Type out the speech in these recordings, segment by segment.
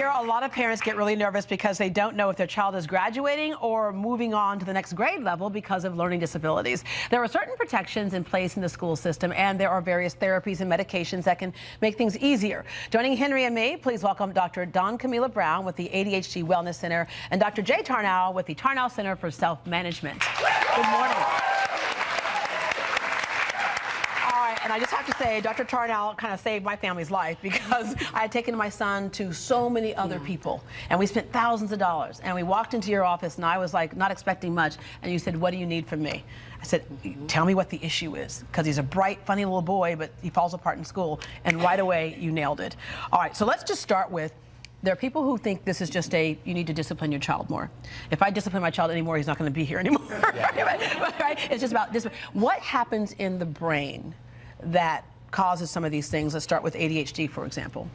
year, a lot of parents get really nervous because they don't know if their child is graduating or moving on to the next grade level because of learning disabilities. There are certain protections in place in the school system, and there are various therapies and medications that can make things easier. Joining Henry and me, please welcome Dr. Dawn Camila Brown with the ADHD Wellness Center and Dr. Jay Tarnow with the Tarnow Center for Self-Management. Good morning. And I just have to say, Dr. Tarnow kind of saved my family's life because I had taken my son to so many other people, and we spent thousands of dollars. And we walked into your office, and I was like, not expecting much. And you said, "What do you need from me?" I said, "Tell me what the issue is," because he's a bright, funny little boy, but he falls apart in school. And right away, you nailed it. All right, so let's just start with. There are people who think this is just you need to discipline your child more. If I discipline my child anymore, he's not going to be here anymore. Right? It's just about discipline. What happens in the brain that causes some of these things? Let's start with ADHD, for example.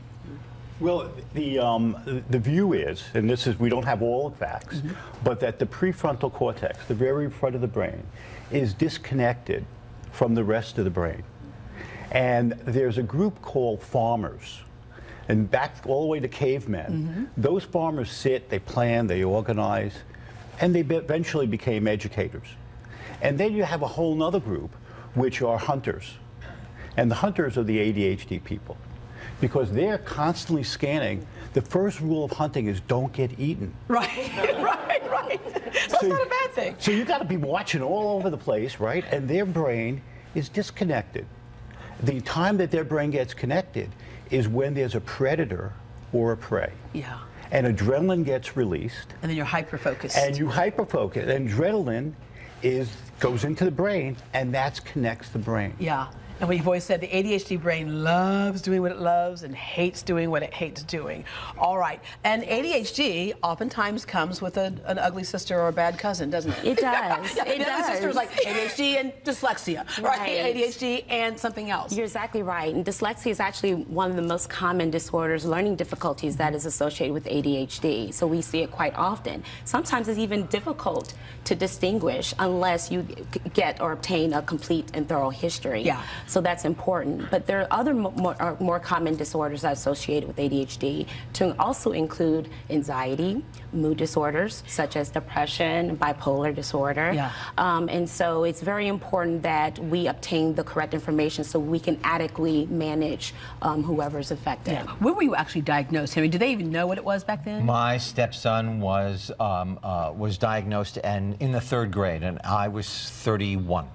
Well, the view is, and this is, we don't have all the facts, but that the prefrontal cortex, the very front of the brain, is disconnected from the rest of the brain. And there's a group called farmers. And back all the way to cavemen, those farmers sit, they plan, they organize, and they eventually became educators. And then you have a whole nother group, which are hunters. And the hunters are the ADHD people, because they're constantly scanning. The first rule of hunting is don't get eaten. Right, right. That's not a bad thing. So you got to be watching all over the place, right? And their brain is disconnected. The time that their brain gets connected is when there's a predator or a prey. Yeah. And adrenaline gets released. And then you're hyper-focused. And you hyper-focus. And adrenaline goes into the brain, and that connects the brain. Yeah. And we've always said the ADHD brain loves doing what it loves and hates doing what it hates doing. All right. And ADHD oftentimes comes with an ugly sister or a bad cousin, doesn't it? It does. Yeah, It the does. ugly sister is like ADHD and dyslexia, right? ADHD and something else. You're exactly right. And dyslexia is actually one of the most common disorders, learning difficulties that is associated with ADHD. So we see it quite often. Sometimes it's even difficult to distinguish unless you get or obtain a complete and thorough history. Yeah. So that's important. But there are other more common disorders associated with ADHD, to also include anxiety, mood disorders such as depression, bipolar disorder. Yeah. And so it's very important that we obtain the correct information so we can adequately manage whoever's affected. Yeah. When were you actually diagnosed, Henry? Did they even know what it was back then? My stepson was diagnosed and in the 3rd grade, and I was 31.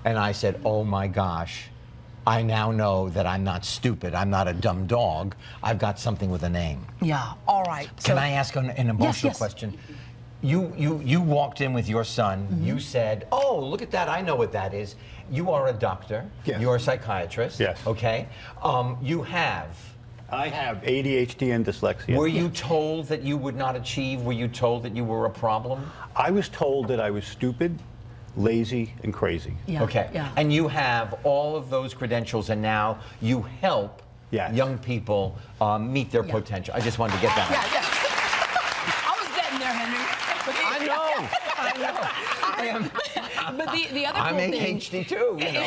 And I said, oh my gosh, I now know that I'm not stupid. I'm not a dumb dog. I've got something with a name. Yeah, all right. Can I ask an emotional yes. question? You walked in with your son. You said, oh, look at that. I know what that is. You are a doctor. Yes. You're a psychiatrist. Yes. Okay. I have ADHD and dyslexia. Were you told that you would not achieve? Were you told that you were a problem? I was told that I was stupid, lazy, and crazy. Yeah. Okay. Yeah. And you have all of those credentials, and now you help young people meet their potential. I just wanted to get that. I was getting there, Henry. I know. I am. But the other I'm cool thing. ADHD too. You know.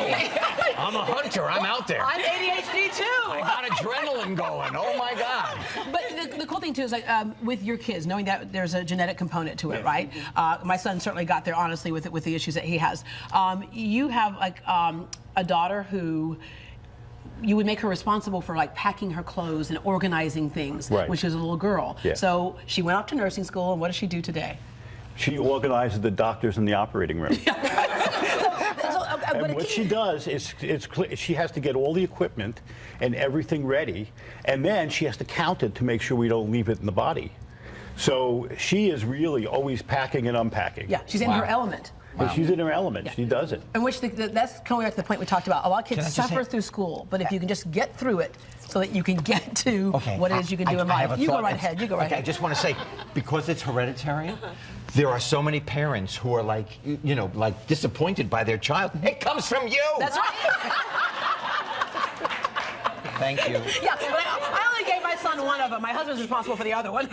I'm a hunter. I'm out there. I'm ADHD too. I got adrenaline going. Oh my God. But the cool thing too is like with your kids, knowing that there's a genetic component to it, right? My son certainly got there honestly with the issues that he has. You have like a daughter who. You would make her responsible for like packing her clothes and organizing things when she was a little girl. Yeah. So she went off to nursing school, and what does she do today? She organizes the doctors in the operating room. And what she does is she has to get all the equipment and everything ready, and then she has to count it to make sure we don't leave it in the body. So she is really always packing and unpacking. Yeah, she's in her element. Wow. She's in her element. Yeah. She does it. And that's coming back to the point we talked about. A lot of kids suffer through school, but if you can just get through it so that you can get to what it is you can do in life. You go right ahead. You go right ahead. I just want to say, because it's hereditary, there are so many parents who are like, you know, like disappointed by their child. It comes from you. That's right. Thank you. Yeah, but I only gave my son one of them. My husband's responsible for the other one.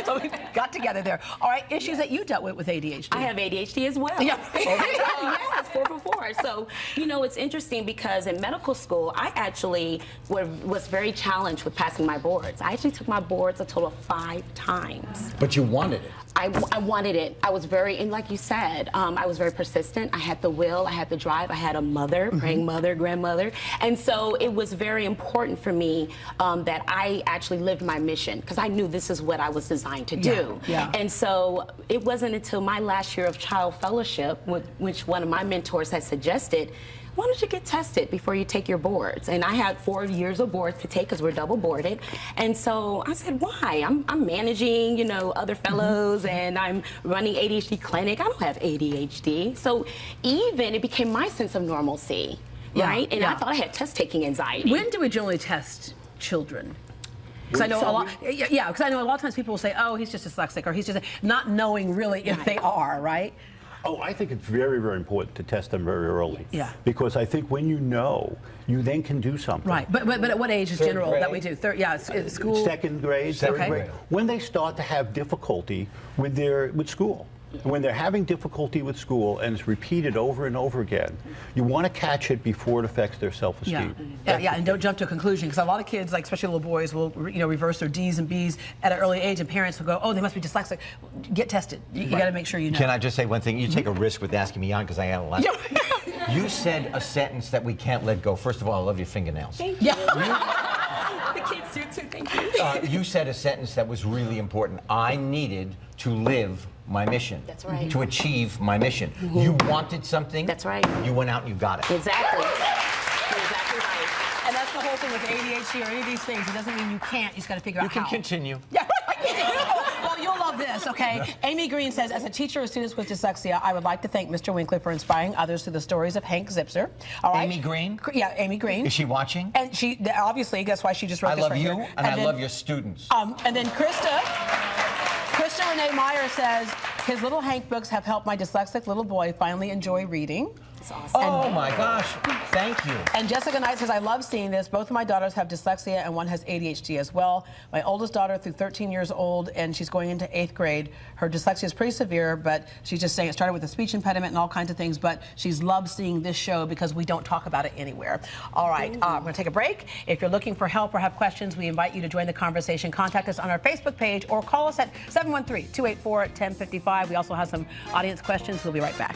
So we got together there. All right, issues that you dealt with ADHD. I have ADHD as well. Yeah. Yes, 4 for 4. So, you know, it's interesting because in medical school, I actually was very challenged with passing my boards. I actually took my boards a total of 5 times. But you wanted it. I wanted it. I was very, and like you said, I was very persistent. I had the will, I had the drive, I had a mother, praying mother, grandmother. And so it was very important for me that I actually lived my mission because I knew this is what I was designed to do. Yeah. And so it wasn't until my last year of child fellowship, which one of my mentors had suggested, why don't you get tested before you take your boards? And I had 4 years of boards to take because we're double boarded. And so I said, why? I'm managing, you know, other fellows and I'm running ADHD clinic. I don't have ADHD. So even it became my sense of normalcy, right? And I thought I had test-taking anxiety. When do we generally test children? Because I know a lot. Yeah, because I know a lot of times people will say, "Oh, he's just dyslexic," or "He's just," not knowing really if they are, right? Oh, I think it's very, very important to test them very early. Yeah. Because I think when you know, you then can do something. Right. But at what age is Third general grade? that we do? School. Second grade, third Okay. grade. When they start to have difficulty with school. When they're having difficulty with school and it's repeated over and over again, you want to catch it before it affects their self-esteem. Yeah, and don't jump to a conclusion because a lot of kids, like especially little boys, will reverse their D's and B's at an early age, and parents will go, "Oh, they must be dyslexic." Get tested. You got to make sure you know. Can I just say one thing? You take a risk with asking me on because I had a lot. You said a sentence that we can't let go. First of all, I love your fingernails. Thank you. Yeah. The kids do too, thank you. You said a sentence that was really important. I needed to live my mission. That's right. To achieve my mission. You wanted something. That's right. You went out and you got it. Exactly. You're exactly right. And that's the whole thing with ADHD or any of these things. It doesn't mean you can't. You just got to figure out You can how. continue. Yeah. Well, you'll love this, okay? Amy Green says, as a teacher of students with dyslexia, I would like to thank Mr. Winkler for inspiring others through the stories of Hank Zipser. All right? Amy Green? Yeah, Amy Green. Is she watching? And she, obviously, that's why she just wrote I this love right you, here. and I then, love your students. And then Krista Renee Meyer says, his little Hank books have helped my dyslexic little boy finally enjoy reading. That's awesome. Oh my gosh, thank you. And Jessica Knight says, I love seeing this. Both of my daughters have dyslexia and one has ADHD as well. My oldest daughter through 13 years old and she's going into 8th grade. Her dyslexia is pretty severe, but she's just saying it started with a speech impediment and all kinds of things, but she's loved seeing this show because we don't talk about it anywhere. All right, we're gonna take a break. If you're looking for help or have questions, we invite you to join the conversation. Contact us on our Facebook page or call us at 713-284-1055. We also have some audience questions. We'll be right back.